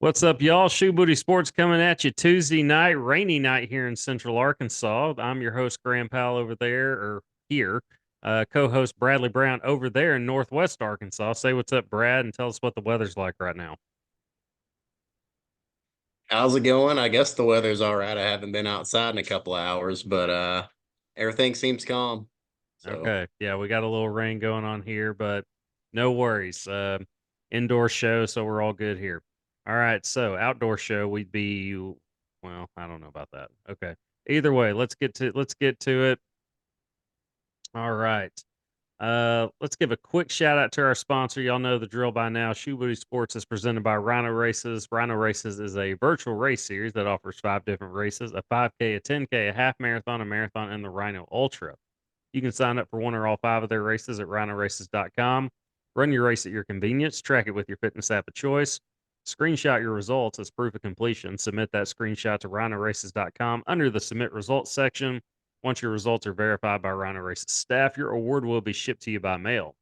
What's up, y'all? Shoe Booty Sports coming at you Tuesday night, rainy night here in Central Arkansas. I'm your host, Graham Powell, over there, or here. Co-host Bradley Brown over there in Northwest Arkansas. Say what's up, Brad, and tell us what the weather's like right now. How's it going? I guess the weather's all right. I haven't been outside in a couple of hours, but everything seems calm. So Okay, yeah, we got a little rain going on here, but no worries. Indoor show, so we're all good here. All right, so outdoor show, we'd be, well, I don't know about that. Okay, either way, let's get to it. All right. Let's give a quick shout out to our sponsor. Y'all know the drill by now. Shoe Booty Sports is presented by Rhino Races. Rhino Races is a virtual race series that offers 5 different races: a 5K, a 10K, a half marathon, a marathon, and the Rhino Ultra. You can sign up for one or all 5 of their races at rhinoraces.com. Run your race at your convenience. Track it with your fitness app of choice. Screenshot your results as proof of completion. Submit that screenshot to rhinoraces.com under the Submit Results section. Once your results are verified by Rhino Races staff, your award will be shipped to you by mail.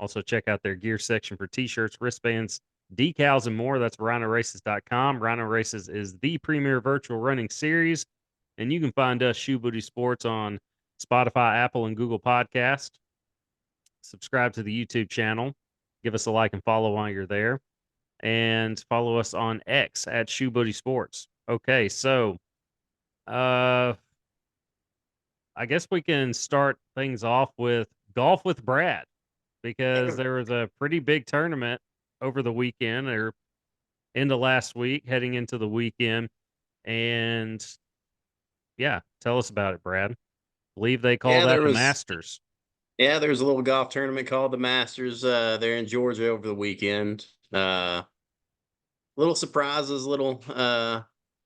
Also, check out their gear section for t shirts, wristbands, decals, and more. That's rhinoraces.com. Rhino Races is the premier virtual running series, and you can find us, Shoe Booty Sports, on Spotify, Apple, and Google Podcast. Subscribe to the YouTube channel. Give us a like and follow while you're there. And follow us on X at Shoe Booty Sports. Okay, so uh I guess we can start things off with golf with Brad because there was a pretty big tournament over the weekend or into last week, heading into the weekend. And yeah, tell us about it, Brad. Believe they call yeah, that there the was Masters. yeah, there was a little golf tournament called the Masters there in Georgia over the weekend. Little surprises, little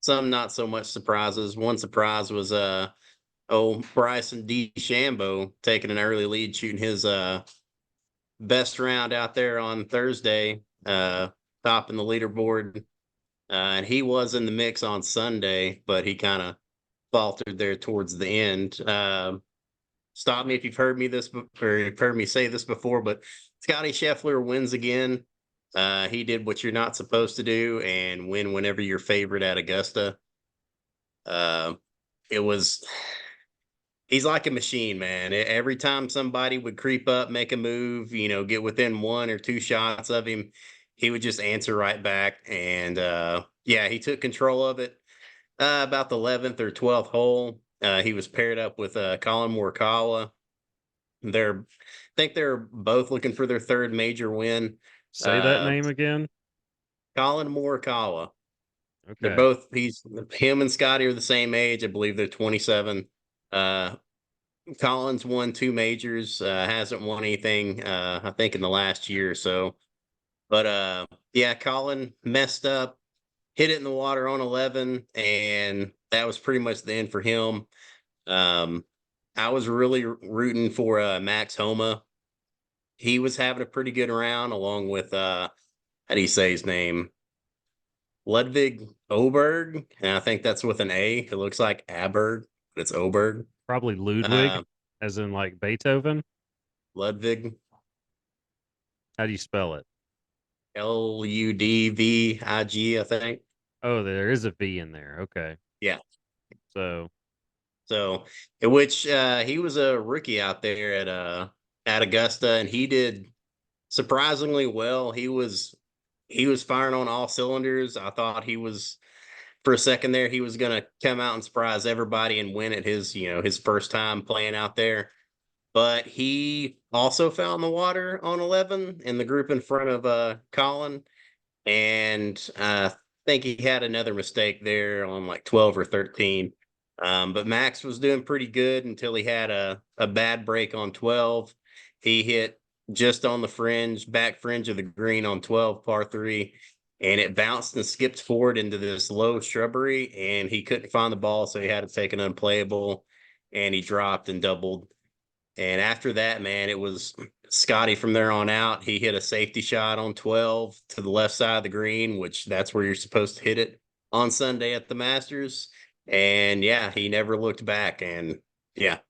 some not so much surprises. One surprise was Bryson DeChambeau taking an early lead, shooting his best round out there on Thursday, topping the leaderboard. And he was in the mix on Sunday, but he kind of faltered there towards the end. Stop me if you've heard me this or you've heard me say this before, but Scottie Scheffler wins again. He did what you're not supposed to do and win whenever you're favorite at Augusta. Uh, it was he's like a machine, man. Every time somebody would creep up, make a move, get within one or two shots of him, he would just answer right back. And yeah, he took control of it. About the 11th or 12th hole, he was paired up with Colin Morikawa. I think they're both looking for their third major win. Say that Uh, name again. Colin Morikawa. They're Okay. both. He's him and Scotty are the same age. I believe they're 27. Uh, Collins won two majors. Hasn't won anything. I think in the last year or so. But yeah, Colin messed up, hit it in the water on 11, and that was pretty much the end for him. Um, I was really rooting for Max Homa. He was having a pretty good round, along with how do you say his name? Ludwig Oberg, and I think that's with an A. It looks like Aberg, but it's Oberg. Probably Ludwig, Uh, as in like Beethoven. Ludwig, How do you spell it? Ludvig, I think. Oh, there is a V in there. Okay. Yeah. So, So, in which he was a rookie out there at Augusta, and he did surprisingly well. He was firing on all cylinders. I thought he was for a second there he was going to come out and surprise everybody and win at his first time playing out there. But he also found the water on 11 in the group in front of Colin, and I think he had another mistake there on like 12 or 13. But Max was doing pretty good until he had a bad break on 12. He hit just on the back fringe of the green on 12, par three, and it bounced and skipped forward into this low shrubbery, and he couldn't find the ball, so he had to take an unplayable, and he dropped and doubled. And after that, man, it was Scotty from there on out. He hit a safety shot on 12 to the left side of the green, which that's where you're supposed to hit it on Sunday at the Masters. And yeah, he never looked back. And yeah,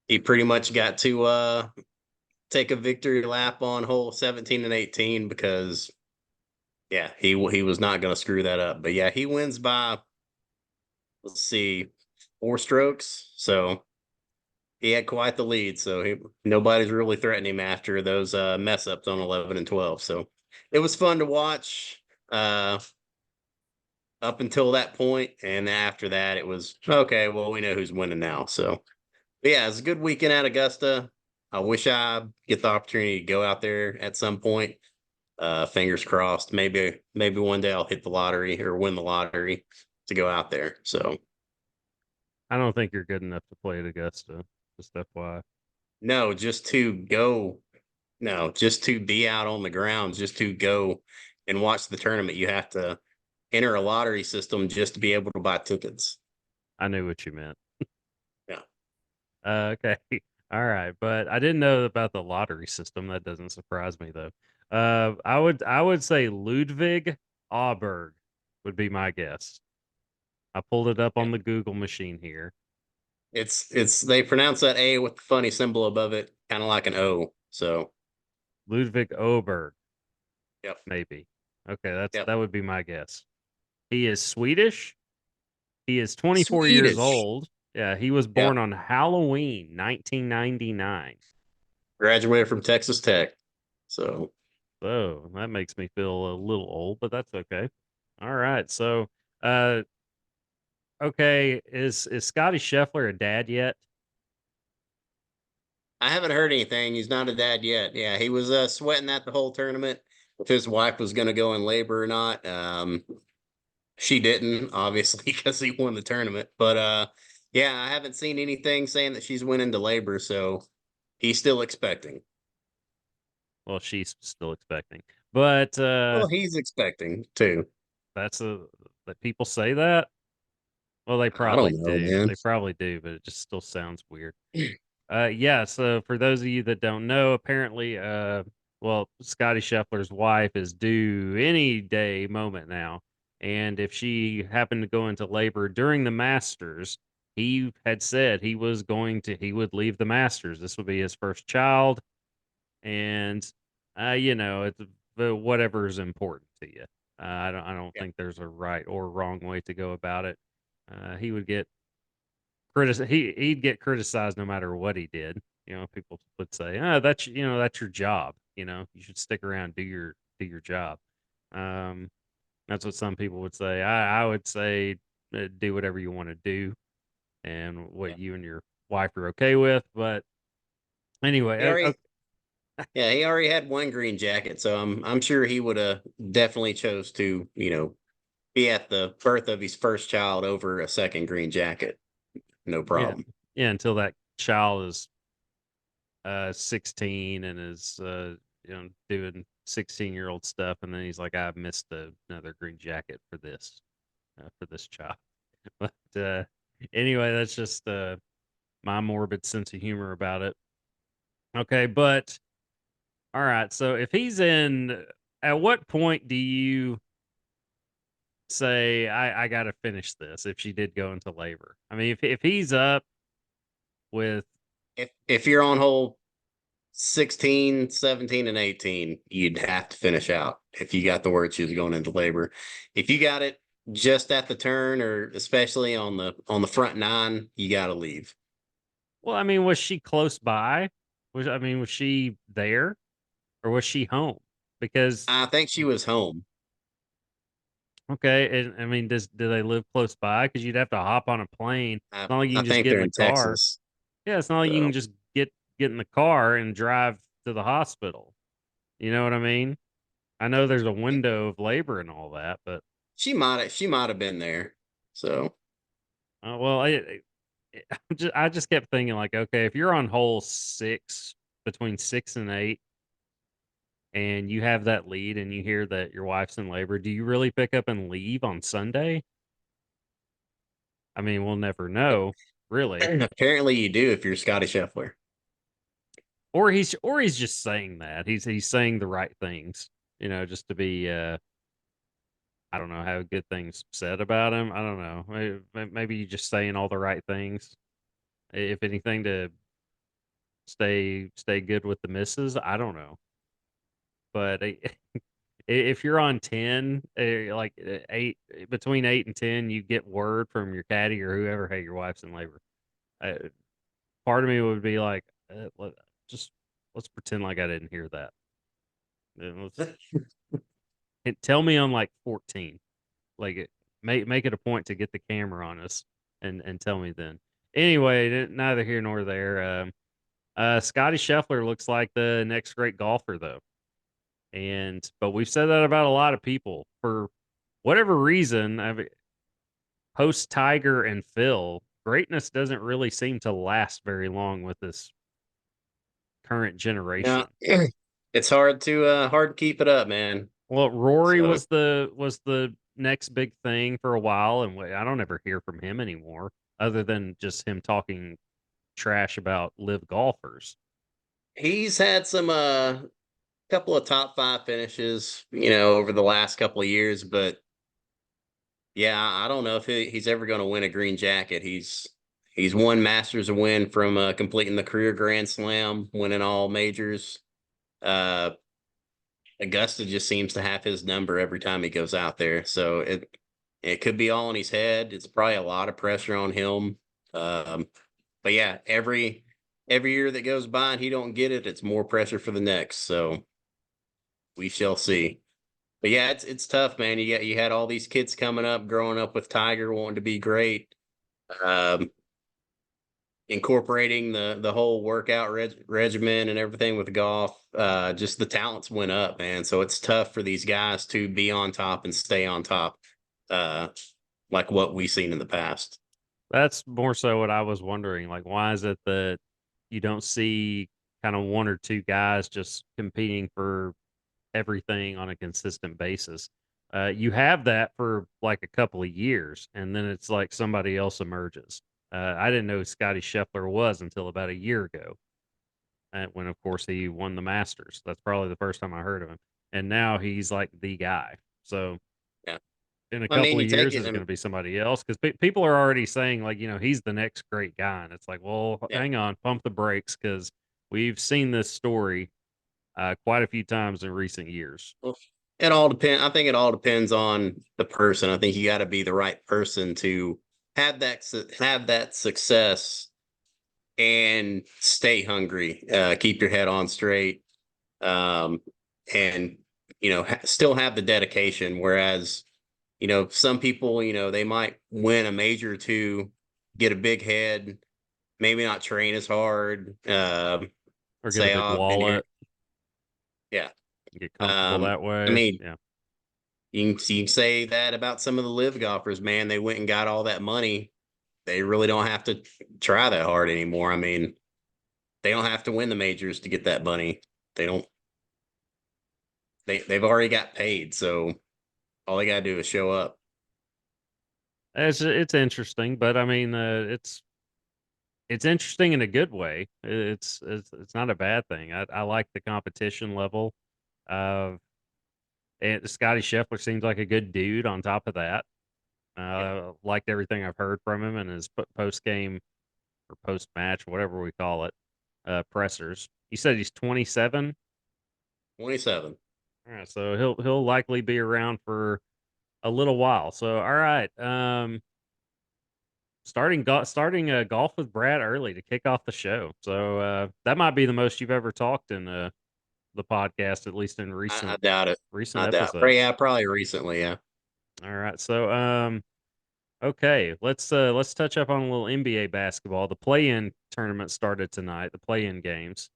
he pretty much got to take a victory lap on hole 17 and 18 because Yeah, he was not going to screw that up. But yeah, he wins by, let's see, 4 strokes. So he had quite the lead. So nobody's really threatening him after those mess ups on 11 and 12. So it was fun to watch up until that point, and after that, it was okay. Well, we know who's winning now. So but yeah, it's a good weekend at Augusta. I wish I get the opportunity to go out there at some point. Fingers crossed. Maybe one day I'll hit the lottery or win the lottery to go out there. So I don't think you're good enough to play at Augusta. Just FYI. no, just to go, no, just to be out on the grounds, just to go and watch the tournament, you have to enter a lottery system just to be able to buy tickets. I knew what you meant. Yeah. Okay. All right, but I didn't know about the lottery system. That doesn't surprise me though. I would say Ludwig Auberg would be my guess. I pulled it up Yeah. on the Google machine here. It's they pronounce that A with the funny symbol above it, kind of like an O. So Ludwig Oberg, yep. maybe. Okay, Yep. that would be my guess. He is Swedish. He is 24 years Swedish. old. Yeah, he was Yep. born on Halloween, 1999. Graduated from Texas Tech. So So that makes me feel a little old, but that's okay. All right. So, uh, okay, is Scottie Scheffler a dad yet? I haven't heard anything. He's not a dad yet. Yeah, he was sweating that the whole tournament if his wife was going to go in labor or not. She didn't, obviously, because he won the tournament. But yeah, I haven't seen anything saying that she's went into labor, so he's still expecting. Well, she's still expecting, but Well, he's expecting too. that's a that people say that. Well, they I don't probably know, do. man. They probably do, but it just still sounds weird. Yeah. So for those of you that don't know, apparently, well, Scotty Scheffler's wife is due any day moment now, and if she happened to go into labor during the Masters, he had said he would leave the Masters. This would be his first child, and it's whatever is important to you. I don't Yeah. think there's a right or wrong way to go about it. He would get he'd get criticized no matter what he did. People would say, "Oh, that's your job. You should stick around, do your job." Um, that's what some people would say. I would say, do whatever you want to do, and Yeah. what you and your wife are okay with. But He anyway, already Yeah, he already had one green jacket, so I'm sure he would have definitely chose to, be at the birth of his first child over a second green jacket. No yeah, problem. yeah, until that child is 16 and is doing 16-year-old stuff, and then he's like, I missed another green jacket for this child. But anyway, that's just my morbid sense of humor about it. Okay, but all right, so if he's in, at what point do you say I got to finish this if she did go into labor? I mean, if he's up with, If you're on hole 16, 17, and 18, you'd have to finish out if you got the word she was going into labor. If you got it just at the turn or especially on the front nine, you got to leave. well, I mean, was she close by? Was she there, or was she home? Because I think she was home. okay, and I mean, do they live close by? Because you'd have to hop on a plane. It's I, not like you I can just think get they're in the in car. Texas. Yeah, it's not like you So can just get in the car and drive to the hospital. You know what I mean? I know there's a window of labor and all that, but she might have been there. So well, I just kept thinking like, okay, if you're on hole six, between 6 and 8, and you have that lead, and you hear that your wife's in labor, do you really pick up and leave on Sunday? I mean, we'll never know, really. apparently you do if you're Scottie Scheffler. Or he's just saying that. He's saying the right things, just to be I don't know, have good things said about him. I don't know. Maybe you just saying all the right things. If anything, to stay good with the misses. I don't know. But If you're on 10, like 8, between 8 and 10, you get word from your caddy or whoever, hey, your wife's in labor. Uh, Part of me would be like, just let's pretend like I didn't hear that. Tell me I'm like 14. Like make it a point to get the camera on us and tell me then. Anyway, neither here nor there. Scottie Scheffler looks like the next great golfer though. But we've said that about a lot of people for whatever reason. Post Tiger and Phil, greatness doesn't really seem to last very long with this current Yeah, generation. it's hard to keep it up, man. Well, Rory So was the next big thing for a while, and I don't ever hear from him anymore, other than just him talking trash about live golfers. he's had some couple of top five finishes, over the last couple of years, but yeah, I don't know if he's ever going to win a green jacket. He's won Masters a win from completing the career Grand Slam, winning all majors. Uh, Augusta just seems to have his number every time he goes out there. So it could be all in his head. It's probably a lot of pressure on him. But yeah, every year that goes by and he don't get it, it's more pressure for the next. So we shall see. But yeah, it's tough, man. You had all these kids coming up, growing up with Tiger, wanting to be great. Um, Incorporating the whole workout regimen and everything with golf, just the talents went up, man. So it's tough for these guys to be on top and stay on top, uh, like what we've seen in the past. That's more so what I was wondering. Like, why is it that you don't see kind of one or two guys just competing for everything on a consistent basis? You have that for like a couple of years, and then it's like somebody else emerges. I didn't know who Scotty Scheffler was until about a year ago, when of course he won the Masters. That's probably the first time I heard of him, and now he's like the guy. So Yeah, in a I mean, couple of you take years, it, is it and going to be somebody else? Because people are already saying like, he's the next great guy, and it's like, well, yeah. hang on, pump the brakes, because we've seen this story quite a few times in recent years. Well, it all depends. I think it all depends on the person. I think you got to be the right person to have that success and stay hungry. Keep your head on straight, um, and still have the dedication. Whereas some people, they might win a major or two, get a big head, maybe not train as hard. Or get a Say, big oh, I've been here. wallet, Yeah. and get comfortable that I way. mean, Yeah, you can say that about some of the live golfers, man. They went and got all that money. They really don't have to try that hard anymore. I mean, they don't have to win the majors to get that money. They don't. They've already got paid, so all they gotta do is show up. it's interesting, but I mean, it's interesting in a good way. It's not a bad thing. I like the competition level of. And Scotty Scheffler seems like a good dude on top of that. Yeah, Liked everything I've heard from him and his post game or post match, whatever we call it, pressers. You said he's 27. 27. All right, so he'll likely be around for a little while. So all right, starting golf with Brad early to kick off the show. So that might be the most you've ever talked in the podcast, at least in I recent doubt it. recent I doubt. Probably, episodes. yeah, probably recently. Yeah. All right, so okay, let's touch up on a little NBA basketball. The play-in tournament started tonight. The play-in games.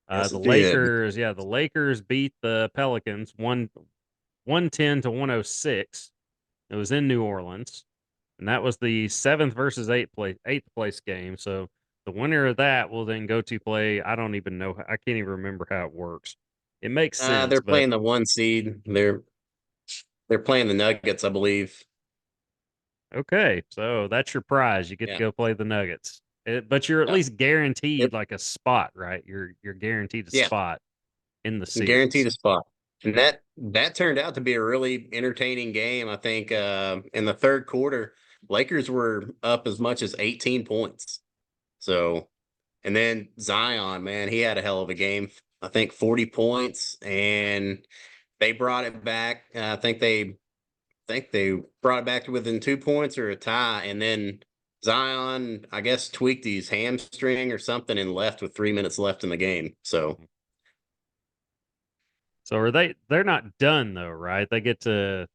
Yes, The it did. Lakers, yeah, the Lakers beat the Pelicans 110 to 106. It was in New Orleans, and that was the seventh versus eighth place game. So the winner of that will then go to play. I don't even know. I can't even remember how it works. It makes sense, They're but playing the one seed. They're playing the Nuggets, I believe. okay. So that's your prize. You get to Yeah. go play the Nuggets. But you're at Yeah. least guaranteed Yep. like a spot, right? You're guaranteed a Yeah. spot in the Guaranteed series. a spot. And that turned out to be a really entertaining game. I think in the third quarter, Lakers were up as much as 18 points. So, and then Zion, man, he had a hell of a game. I think 40 points, and they brought it back. I think they brought it back to within 2 points or a tie, and then Zion, I guess, tweaked his hamstring or something and left with 3 minutes left in the game. So So are they're not done though, right? They get to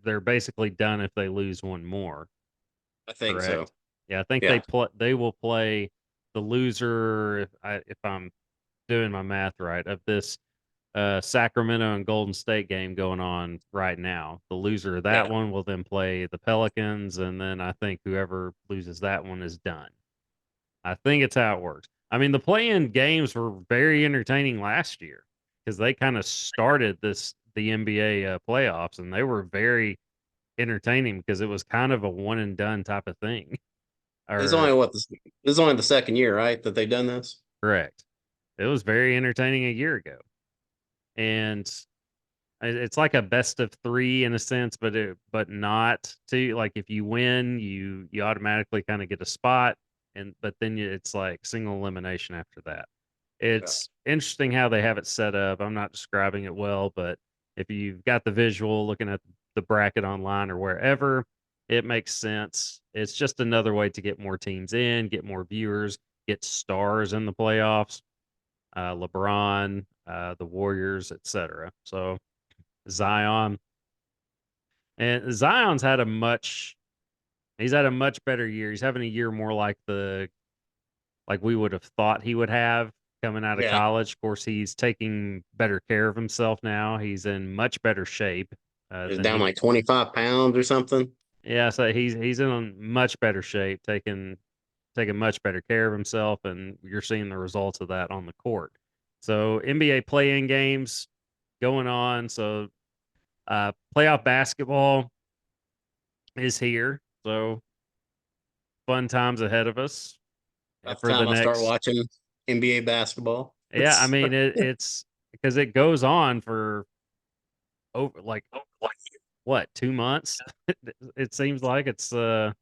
they're basically done if they lose one more, I think so. correct? Yeah, I think Yeah, they will play the loser if I'm doing my math right of this Sacramento and Golden State game going on right now. The loser of that yeah. one will then play the Pelicans, and then I think whoever loses that one is done. I think it's how it works. I mean, the play-in games were very entertaining last year because they kind of started the NBA playoffs, and they were very entertaining because it was kind of a one and done type of thing. This is Or only this is only the second year, right, that they've done this. correct. It was very entertaining a year ago, and it's like a best of three in a sense, but not to like if you win, you automatically kind of get a spot, and but then it's like single elimination after that. Yeah. It's interesting how they have it set up. I'm not describing it well, but if you've got the visual looking at the bracket online or wherever, it makes sense. It's just another way to get more teams in, get more viewers, get stars in the playoffs. LeBron, the Warriors, etc. So Zion. And Zion's had a much he's had a much better year. He's having a year more like the like we would have thought he would have coming out of Yeah. college. Of course, he's taking better care of himself now. He's in much better shape It's than down he. like 25 pounds or something. Yeah, so he's in much better shape, taking much better care of himself, and you're seeing the results of that on the court. So NBA play-in games going on. So playoff basketball is here. So fun times ahead of us About the for the time I start next. watching NBA basketball. Yeah, I mean it's because it goes on for over like what 2 months. It seems like it's a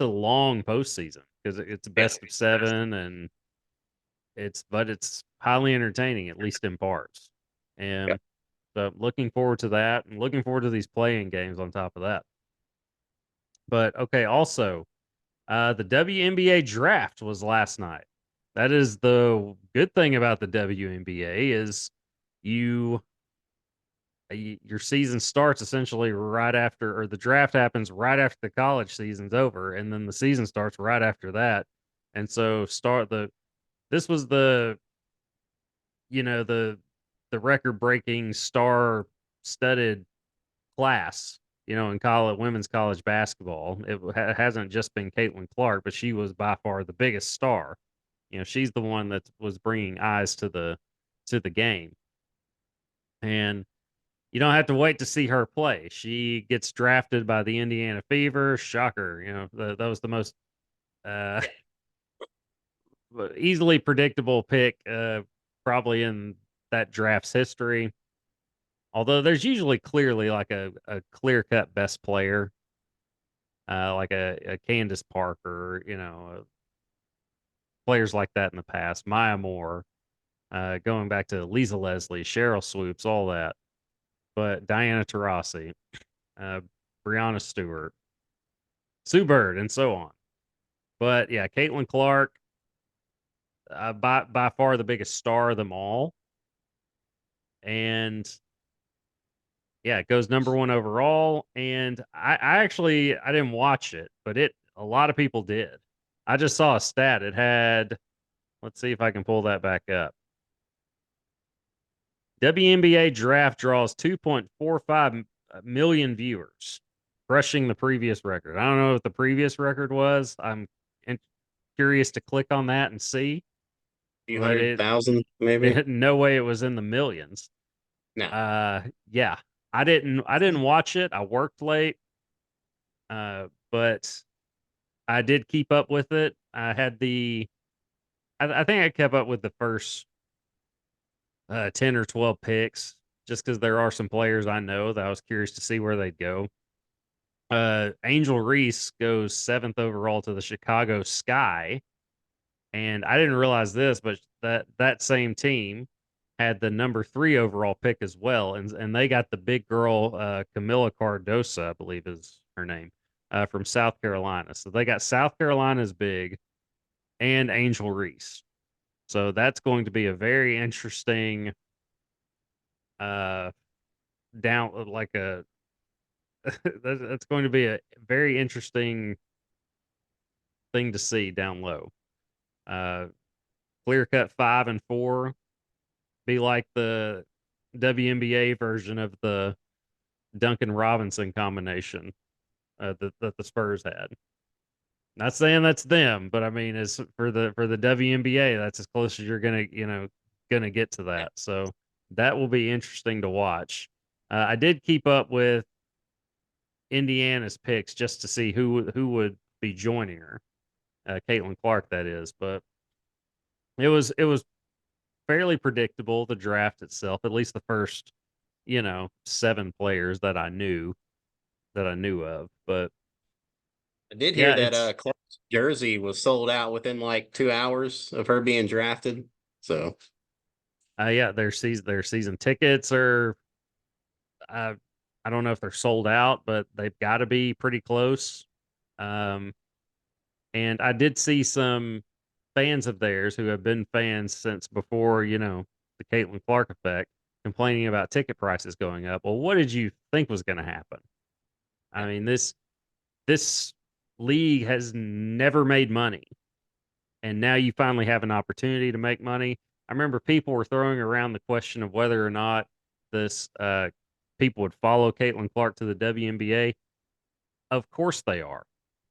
long postseason because it's Yeah. best of seven and it's highly entertaining at least in parts. Yeah. And so looking forward to that and looking forward to these playing games on top of that. But okay, also the WNBA draft was last night. That is the good thing about the WNBA is you your season starts essentially right after or the draft happens right after the college season's over and then the season starts right after that. And so start the this was the the record breaking star studded class, in college women's college basketball. It hasn't just been Caitlin Clark, but she was by far the biggest star. She's the one that was bringing eyes to the game, and you don't have to wait to see her play. She gets drafted by the Indiana Fever. Shocker, that was the most uh, easily predictable pick, probably in that draft's history. Although there's usually clearly like a clear cut best player, like a Candace Parker, players like that in the past. Maya Moore, going back to Lisa Leslie, Cheryl Swoops, all that. But Diana Taurasi, uh, Brianna Stewart, Sue Bird, and so on. But yeah, Caitlin Clark, by far the biggest star of them all, and yeah, it goes number one overall. And I actually I didn't watch it, but a lot of people did. I just saw a stat. It had let's see if I can pull that back up. WNBA draft draws 2.45 million viewers, crushing the previous record. I don't know what the previous record was. I'm in- curious to click on that and see, Few but hundred thousand, maybe. no way it was in the millions. No. Yeah, I didn't watch it. I worked late, but I did keep up with it. I think I kept up with the first 10 or 12 picks just because there are some players I know that I was curious to see where they'd go. Angel Reese goes seventh overall to the Chicago Sky. And I didn't realize this, but that same team had the number 3 overall pick as well, and they got the big girl Camila Cardosa, I believe is her name, from South Carolina. So they got South Carolina's big and Angel Reese. So that's going to be a very interesting uh down like a that's going to be a very interesting thing to see down low. Uh Clear cut 5 and 4, be like the WNBA version of the Duncan Robinson combination that the Spurs had. Not saying that's them, but I mean, as for the WNBA, that's as close as you're gonna get to that. So that will be interesting to watch. I did keep up with Indiana's picks just to see who would be joining her, Caitlin Clark, that is. But it was fairly predictable, the draft itself, at least the first 7 players that I knew of. But I did hear yeah, that it's Clark's jersey was sold out within like 2 hours of her being drafted. So yeah, their season tickets are uh, I don't know if they're sold out, but they've got to be pretty close. Um, and I did see some fans of theirs who have been fans since before, the Caitlin Clark effect, complaining about ticket prices going up. Well, what did you think was going to happen? I yeah, mean, this league has never made money, and now you finally have an opportunity to make money. I remember people were throwing around the question of whether or not this people would follow Caitlin Clark to the WNBA. Of course they are.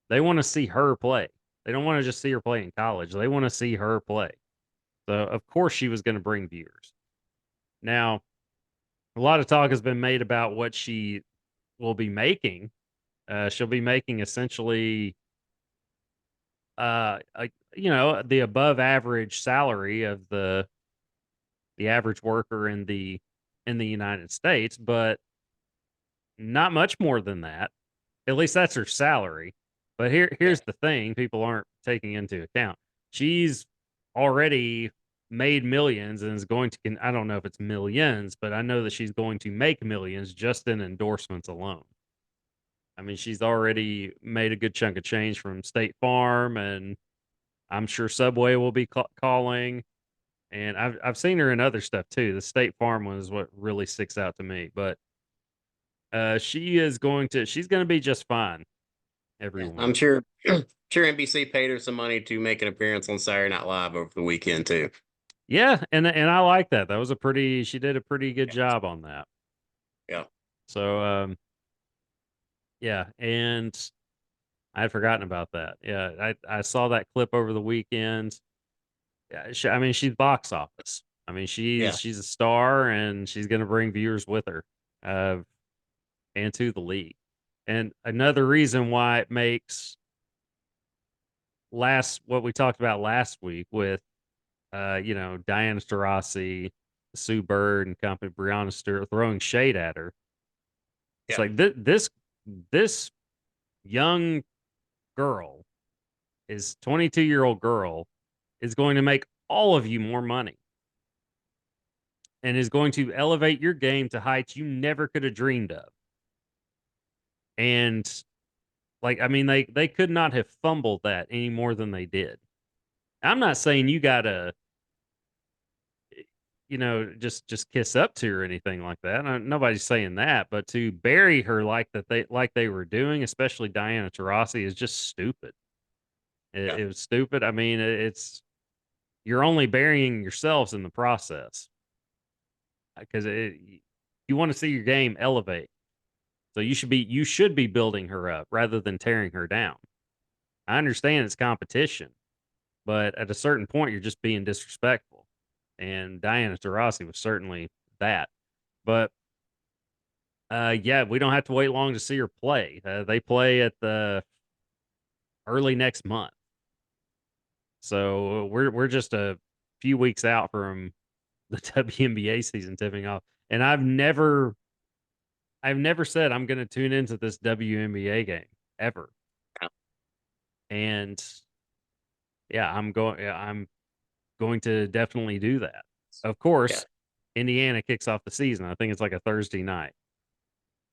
They want to see her play. They don't want to just see her play in college. They want to see her play. So of course she was going to bring viewers. Now, a lot of talk has been made about what she will be making. She'll be making essentially the above average salary of the average worker in the United States, but not much more than that. At least that's her salary. But yeah, here's the thing people aren't taking into account. She's already made millions and is going to I don't know if it's millions, but I know that she's going to make millions just in endorsements alone. I mean, she's already made a good chunk of change from State Farm, and I'm sure Subway will be calling. And I've seen her in other stuff too. The State Farm one is what really sticks out to me. But she's going to be just fine, yeah. everyone. I'm sure sure NBC paid her some money to make an appearance on Saturday Night Live over the weekend too. Yeah, and I like that. That was a pretty she did a pretty good Yeah, job on that. yeah, So yeah, and I had forgotten about that. Yeah, I saw that clip over the weekend. Yeah, I mean she's box office. I mean yeah. she's a star and she's going to bring viewers with her uh and to the league. And another reason why it makes last what we talked about last week with Diana Taurasi, Sue Bird and company, Brianna Stewart throwing shade at her. It's Yeah. like this young girl is 22-year-old girl is going to make all of you more money and is going to elevate your game to heights you never could have dreamed of. And like I mean they could not have fumbled that any more than they did. I'm not saying you got to just kiss up to her or anything like that. Nobody's saying that, but to bury her like they were doing, especially Diana Taurasi, is just stupid. Yeah. It was stupid. I mean, it's you're only burying yourselves in the process because you want to see your game elevate. So you should be building her up rather than tearing her down. I understand it's competition, but at a certain point, you're just being disrespectful. And Diana Taurasi was certainly that. But yeah, we don't have to wait long to see her play. They play at the early next month, so we're just a few weeks out from the WNBA season tipping off. And I've never said I'm going to tune into this WNBA game ever. Yeah. And yeah, I'm going to definitely do that. Of Yeah. course, Indiana kicks off the season. I think it's like a Thursday night.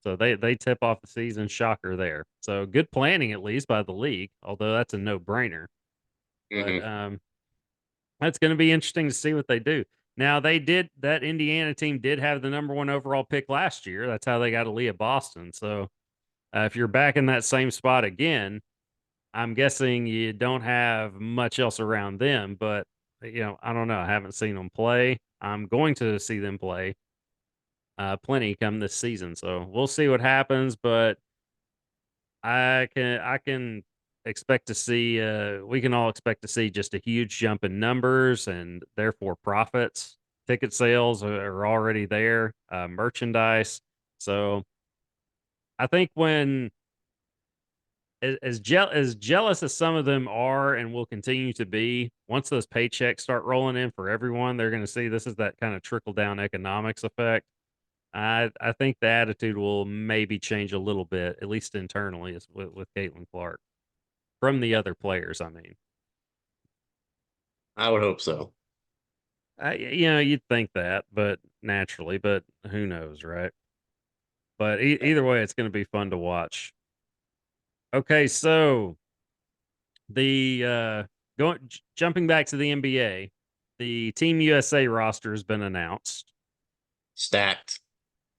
So they tip off the season. Shocker there. So good planning at least by the league, although that's a no brainer. But Hmm. that's going to be interesting to see what they do. Now that Indiana team did have the number one overall pick last year. That's how they got Aaliyah Boston. So if you're back in that same spot again, I'm guessing you don't have much else around them. But I don't know. I haven't seen them play. I'm going to see them play plenty come this season. So we'll see what happens. But I can expect to see we can all expect to see just a huge jump in numbers and therefore profits. Ticket sales are already there, merchandise. So I think when as jealous as some of them are and will continue to be, once those paychecks start rolling in for everyone, they're going to see this is that kind of trickle down economics effect. I think the attitude will maybe change a little bit, at least internally, is with Caitlin Clark. From the other players, I mean. I would hope so. You'd think that, but naturally, but who knows, right? But either way, it's going to be fun to watch. Okay, so the jumping back to the NBA, the Team USA roster has been announced. Stacked.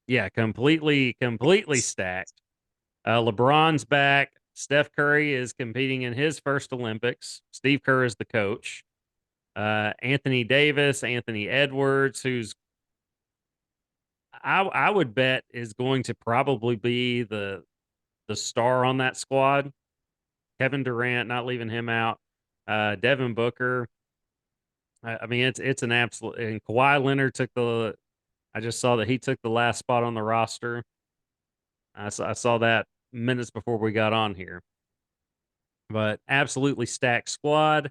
Yeah, completely stacked. LeBron's back. Steph Curry is competing in his first Olympics. Steve Kerr is the coach. Anthony Davis, Anthony Edwards, who's I would bet is going to probably be the star on that squad. Kevin Durant, not leaving him out. Devin Booker. I mean, it's an absolute. And Kawhi Leonard took the. I just saw that he took the last spot on the roster. I saw that minutes before we got on here. But absolutely stacked squad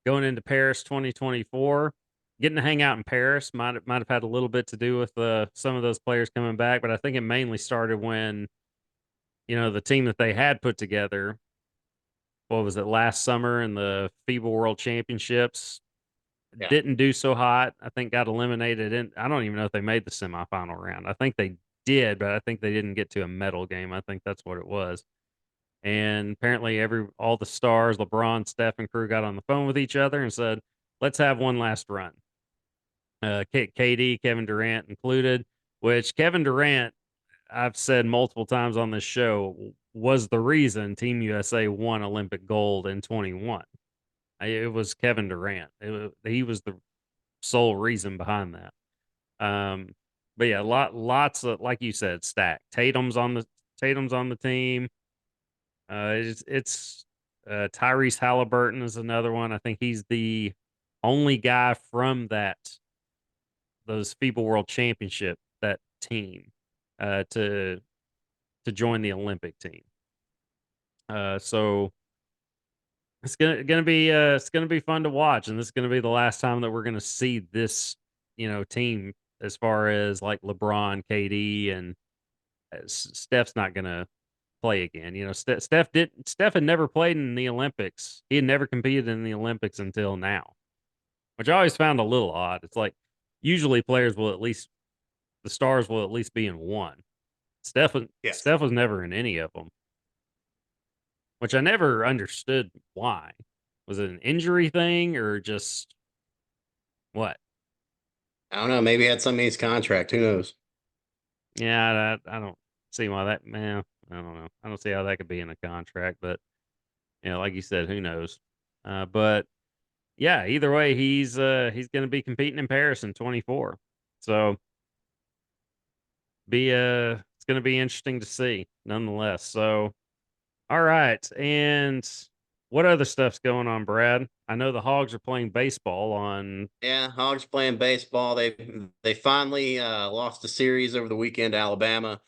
going into Paris 2024. Getting to hang out in Paris might have had a little bit to do with some of those players coming back, but I think it mainly started when the team that they had put together. What was it last summer in the FIBA World Championships? Yeah. Didn't do so hot. I think got eliminated. In I don't even know if they made the semifinal round. I think they did, but I think they didn't get to a medal game. I think that's what it was. And apparently, all the stars, LeBron, Steph, and crew got on the phone with each other and said, "Let's have one last run." KD, Kevin Durant included. Which Kevin Durant, I've said multiple times on this show, was the reason Team USA won Olympic gold in 21. It was Kevin Durant. He was the sole reason behind that. Um, but yeah, lots of like you said, stacked. Tatum's on the team. It's Tyrese Halliburton is another one. I think he's the only guy from those FIBA World Championship that team to join the Olympic team. So it's gonna be fun to watch, and this is gonna be the last time that we're gonna see this team as far as like LeBron, KD, and Steph's not gonna play again. Steph had never played in the Olympics. He had never competed in the Olympics until now, which I always found a little odd. It's like usually players will at least the stars will at least be in one. Yes. Steph was never in any of them, which I never understood why. Was it an injury thing or just what? I don't know. Maybe he had something in his contract. Who knows? Yeah, I don't see why that. Man, I don't know. I don't see how that could be in a contract, but like you said, who knows? But yeah, either way, he's going to be competing in Paris in 24. So it's going to be interesting to see, nonetheless. So all right, and what other stuff's going on, Brad? I know the Hogs are playing baseball on. Yeah, Hogs playing baseball. They finally lost the series over the weekend to Alabama.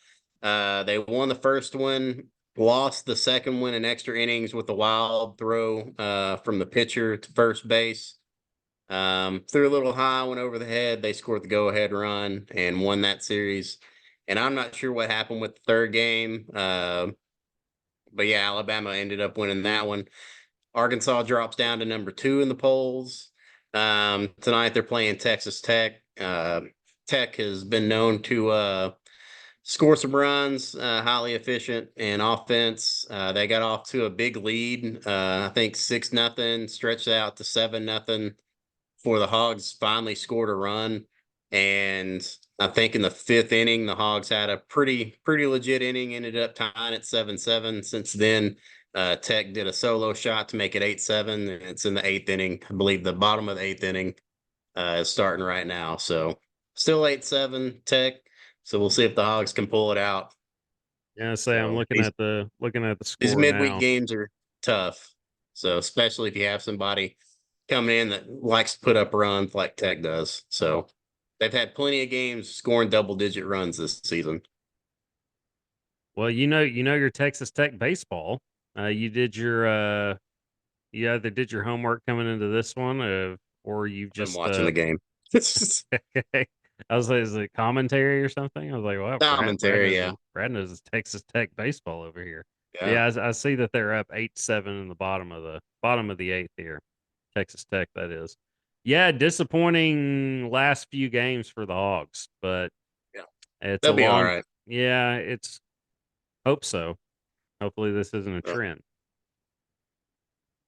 They won the first one, lost the second one in extra innings with a wild throw from the pitcher to first base. Threw a little high, went over the head. They scored the go-ahead run and won that series. And I'm not sure what happened with the third game. But yeah, Alabama ended up winning that one. Arkansas drops down to number 2 in the polls. Tonight they're playing Texas Tech. Tech has been known to score some runs, highly efficient in offense. They got off to a big lead, I think 6-0, stretched out to 7-0 before the Hogs finally scored a run. And I think in the fifth inning, the Hogs had a pretty legit inning, ended up tying at 7-7. Since then, Tech did a solo shot to make it 8-7. And it's in the eighth inning. I believe the bottom of the eighth inning is starting right now. So still 8-7 Tech. So we'll see if the Hogs can pull it out. Yeah, say I'm So looking at the these score midweek now. games are tough. So especially if you have somebody coming in that likes to put up runs like Tech does. So they've had plenty of games scoring double-digit runs this season. Well, you know your Texas Tech baseball. You did your you either did your homework coming into this one, or you I've been just watching the game. okay. I was like, is it commentary or something? I was like, well, Commentary, yeah. Brad knows his Texas Tech baseball over here. But Yeah. yeah, I see that they're up 8-7 in the bottom of the eighth here. Texas Tech, that is. Yeah, disappointing last few games for the Hogs, but Yeah. it's a They'll be all long. right. Yeah, it's hope so. Hopefully, this isn't a Uh, trend.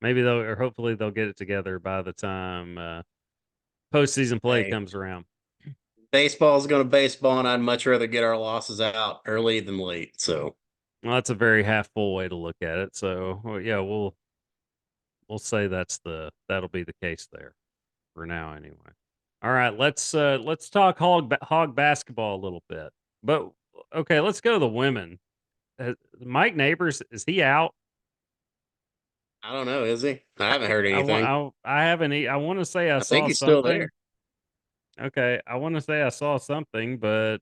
Maybe they'll, or hopefully they'll get it together by the time postseason play Hey, comes around. baseball's going to baseball, and I'd much rather get our losses out early than late. So, Well, that's a very half full way to look at it. So, well, yeah, we'll say that'll be the case there for now anyway. All right, let's talk hog basketball a little bit. But okay, let's go to the women. Mike Neighbors, is he out? I don't know. Is he? I haven't heard I anything. want I haven't I want to say I I think saw he's still there. something. Okay, I want to say I saw something, but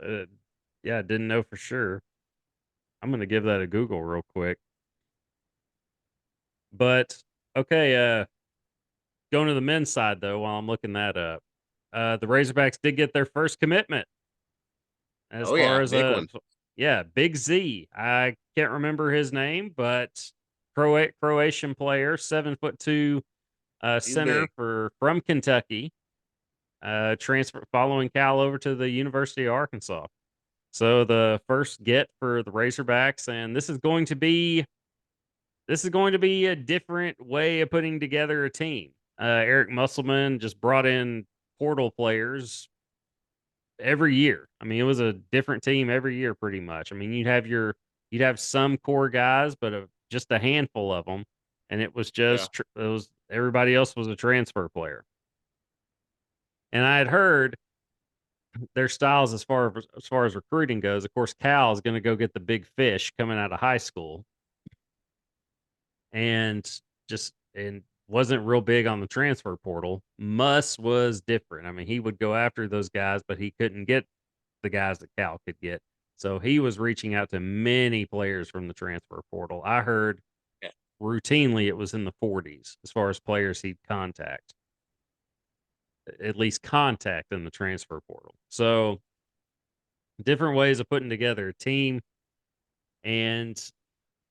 uh, yeah, I didn't know for sure. I'm gonna give that a Google real quick. But okay, going to the men's side though, while I'm looking that up, the Razorbacks did get their first commitment as Oh, far yeah. as Big one. yeah, Big Z. I can't remember his name, but Croatian player, 7'2" He's center big. from Kentucky, transfer following Cal over to the University of Arkansas. So the first get for the Razorbacks, and this is going to be a different way of putting together a team. Eric Musselman just brought in portal players every year. I mean, it was a different team every year, pretty much. I mean, you'd have some core guys, but just a handful of them, and it was Yeah. it was everybody else was a transfer player. And I had heard their styles as far as recruiting goes. Of course, Cal is going to go get the big fish coming out of high school, and and wasn't real big on the transfer portal. Muss was different. I mean, he would go after those guys, but he couldn't get the guys that Cal could get. So he was reaching out to many players from the transfer portal. I heard Yeah. routinely it was in the 40s as far as players he'd contact, at least contact in the transfer portal. So different ways of putting together a team. And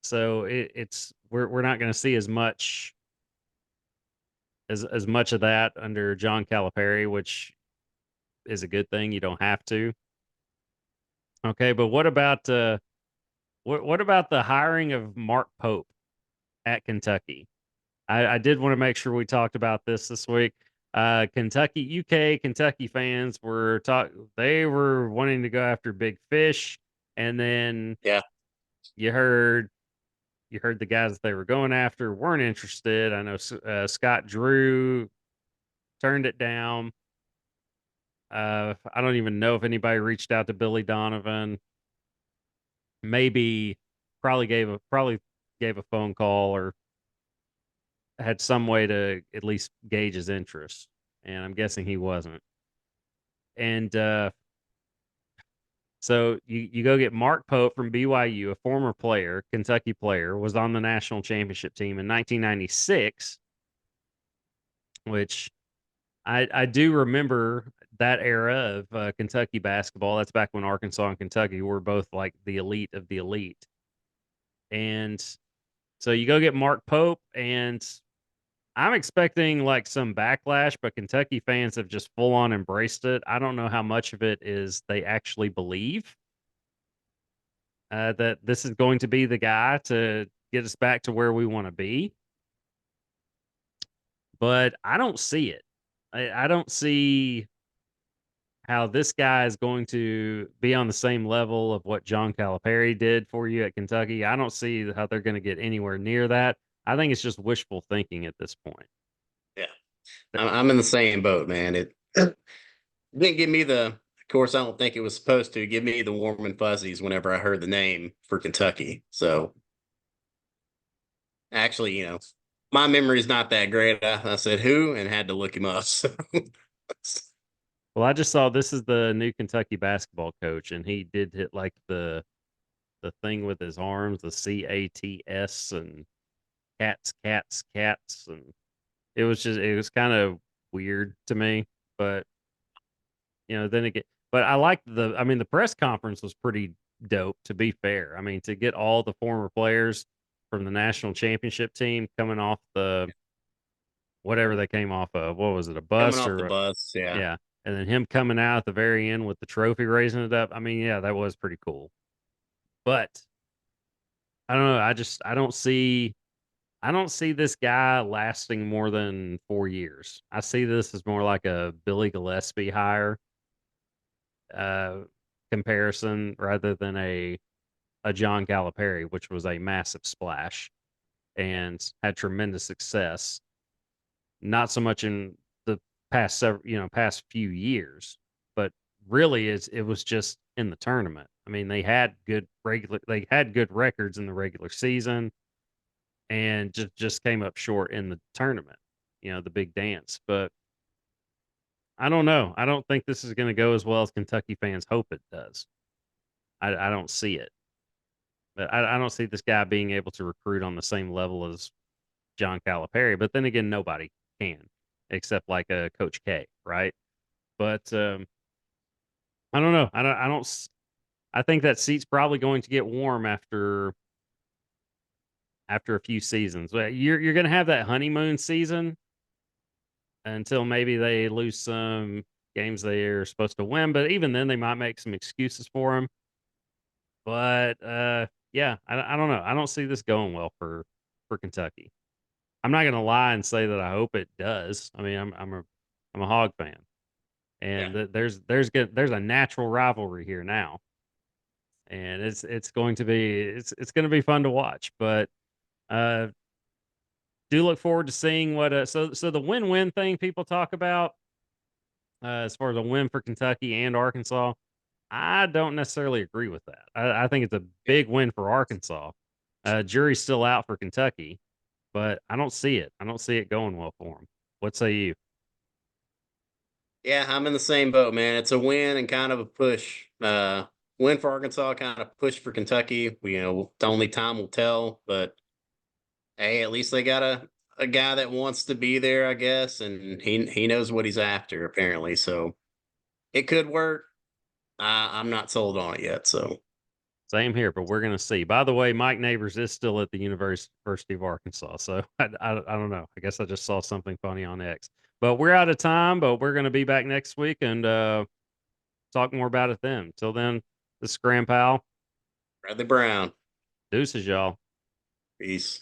so it's we're not going to see as much of that under John Calipari, which is a good thing. You don't have to. Okay, but what about the hiring of Mark Pope at Kentucky? I did want to make sure we talked about this week. Kentucky, UK, Kentucky fans they were wanting to go after big fish, and then Yeah. you heard the guys that they were going after weren't interested. I know Scott Drew turned it down. I don't even know if anybody reached out to Billy Donovan. Maybe probably gave a phone call or had some way to at least gauge his interest. And I'm guessing he wasn't. And so you go get Mark Pope from BYU, a former player, Kentucky player, was on the national championship team in 1996, which I do remember that era of Kentucky basketball. That's back when Arkansas and Kentucky were both like the elite of the elite. And so you go get Mark Pope, and I'm expecting like some backlash, but Kentucky fans have just full on embraced it. I don't know how much of it is they actually believe that this is going to be the guy to get us back to where we want to be, but I don't see it. I don't see how this guy is going to be on the same level of what John Calipari did for you at Kentucky. I don't see how they're going to get anywhere near that. I think it's just wishful thinking at this point. Yeah, I'm in the same boat, man. It didn't give me the. Of course, I don't think it was supposed to give me the warm and fuzzies whenever I heard the name for Kentucky. So actually, my memory is not that great. I said who and had to look him up. So Well, I just saw this is the new Kentucky basketball coach, and he did hit like the thing with his arms, the CATS and cats, cats, cats, and it was kind of weird to me, but then again, but I like I mean, the press conference was pretty dope. To be fair, I mean, to get all the former players from the national championship team coming off the whatever they came off of, what was it, a coming bus off the or bus, yeah, yeah, and then him coming out at the very end with the trophy, raising it up. I mean, yeah, that was pretty cool. But I don't know. I don't see this guy lasting more than 4 years. I see this as more like a Billy Gillispie hire uh, comparison rather than a John Calipari, which was a massive splash and had tremendous success. Not so much in the past few years, but really it was just in the tournament. I mean, they had good records in the regular season and just came up short in the tournament, the big dance. But I don't know. I don't think this is going to go as well as Kentucky fans hope it does. I don't see it. But I don't see this guy being able to recruit on the same level as John Calipari. But then again, nobody can except like a Coach K, right? But I don't know. I think that seat's probably going to get warm after a few seasons. You're going to have that honeymoon season until maybe they lose some games they're supposed to win. But even then, they might make some excuses for them. But yeah, I don't know. I don't see this going well for Kentucky. I'm not gonna lie and say that I hope it does. I mean, I'm a Hog fan, yeah, and there's a natural rivalry here now, and it's going to be fun to watch. But uh, do look forward to seeing what so the win-win thing people talk about as far as a win for Kentucky and Arkansas. I don't necessarily agree with that. I think it's a yeah. big win for Arkansas. Jury's still out for Kentucky, but I don't see it. I don't see it going well for them. What say you? Yeah, I'm in the same boat, man. It's a win and kind of a push. Win for Arkansas, kind of push for Kentucky. Only time will tell. But hey, at least they got a guy that wants to be there, I guess, and he knows what he's after apparently. So it could work. I'm not sold on it yet. So Same here, but we're going to see. By the way, Mike Neighbors is still at the University of Arkansas, so I don't know. I guess I just saw something funny on X. But we're out of time, but we're going to be back next week and talk more about it then. Till then, this is Graham Powell. Bradley Brown, Deuces, y'all. peace.